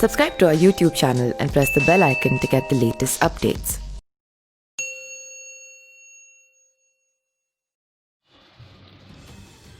Subscribe to our YouTube channel and press the bell icon to get the latest updates.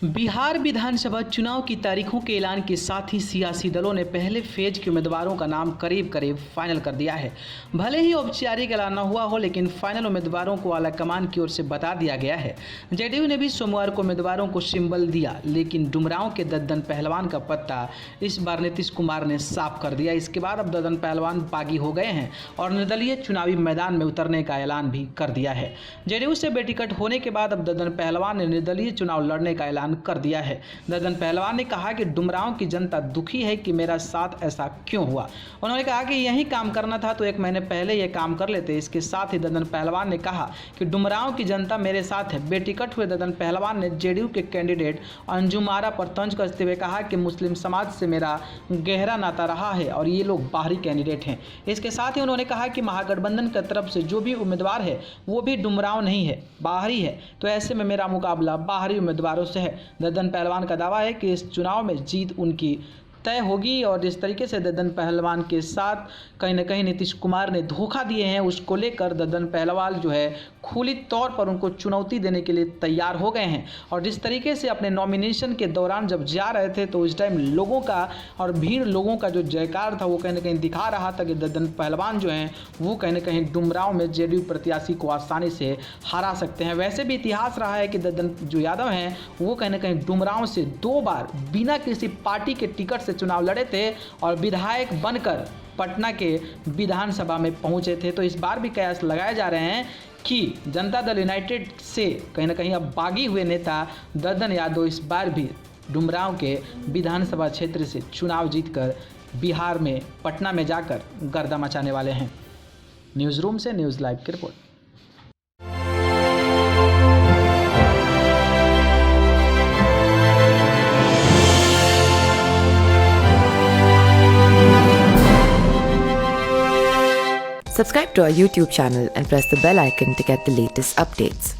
Bihar विधानसभा चुनाव की तारीखों के ऐलान के साथ ही सियासी दलों ने पहले फेज के उम्मीदवारों का नाम करीब करीब फाइनल कर दिया है। भले ही औपचारिक ऐलान न हुआ हो, लेकिन फाइनल उम्मीदवारों को आलाकमान की ओर से बता दिया गया है। जेडीयू ने भी सोमवार को उम्मीदवारों को सिंबल दिया, लेकिन डुमरांव के दद्दन पहलवान का पत्ता इस बार नीतीश कुमार ने साफ कर दिया। इसके बाद अब दद्दन पहलवान बागी हो गए हैं और निर्दलीय चुनावी मैदान में उतरने का ऐलान भी कर दिया है। जेडीयू से बेटिकट होने के बाद अब दद्दन पहलवान ने निर्दलीय चुनाव लड़ने का ऐलान कर दिया है। दद्दन पहलवान ने कहा कि डुमरांव की जनता दुखी है कि मेरा साथ ऐसा क्यों हुआ। उन्होंने कहा कि यही काम करना था तो 1 महीने पहले यह काम कर लेते। इसके साथ ही दद्दन पहलवान ने कहा कि डुमरांव की जनता मेरे साथ है। बेटिकट हुए दद्दन पहलवान ने जेडीयू के कैंडिडेट अंजुम आरा पर तंज कसते हुए कहा कि मुस्लिम समाज से मेरा गहरा नाता रहा है और ये लोग बाहरी कैंडिडेट हैं। इसके साथ ही उन्होंने कहा कि महागठबंधन की तरफ से जो भी उम्मीदवार है वो भी डुमरांव नहीं है, बाहरी है, तो ऐसे में मेरा मुकाबला बाहरी उम्मीदवारों से है। दद्दन पहलवान का दावा है कि इस चुनाव में जीत उनकी तय होगी और जिस तरीके से दद्दन पहलवान के साथ कहीं ना कहीं नीतीश कुमार ने धोखा दिए हैं, उसको लेकर दद्दन पहलवान जो है खुली तौर पर उनको चुनौती देने के लिए तैयार हो गए हैं। और जिस तरीके से अपने नॉमिनेशन के दौरान जब जा रहे थे तो उस टाइम लोगों का और भीड़ लोगों का जो जयकार था वो कहीं ना कहीं दिखा रहा था कि दद्दन पहलवान जो हैं वो कहीं ना कहीं डुमरांव में जेडीयू प्रत्याशी को आसानी से हरा सकते हैं। वैसे भी इतिहास रहा है कि दद्दन जो यादव हैं वो कहीं ना कहीं डुमरांव से 2 बार बिना किसी पार्टी के टिकट से चुनाव लड़े थे और विधायक बनकर पटना के विधानसभा में पहुंचे थे। तो इस बार भी कयास लगाए जा रहे हैं कि जनता दल यूनाइटेड से कहीं ना कहीं अब बागी हुए नेता दद्दन यादव इस बार भी डुमरांव के विधानसभा क्षेत्र से चुनाव जीतकर बिहार में पटना में जाकर गर्दा मचाने वाले हैं। न्यूज़ रूम से न्यूज़ लाइव की report. Subscribe to our YouTube channel and press the bell icon to get the latest updates.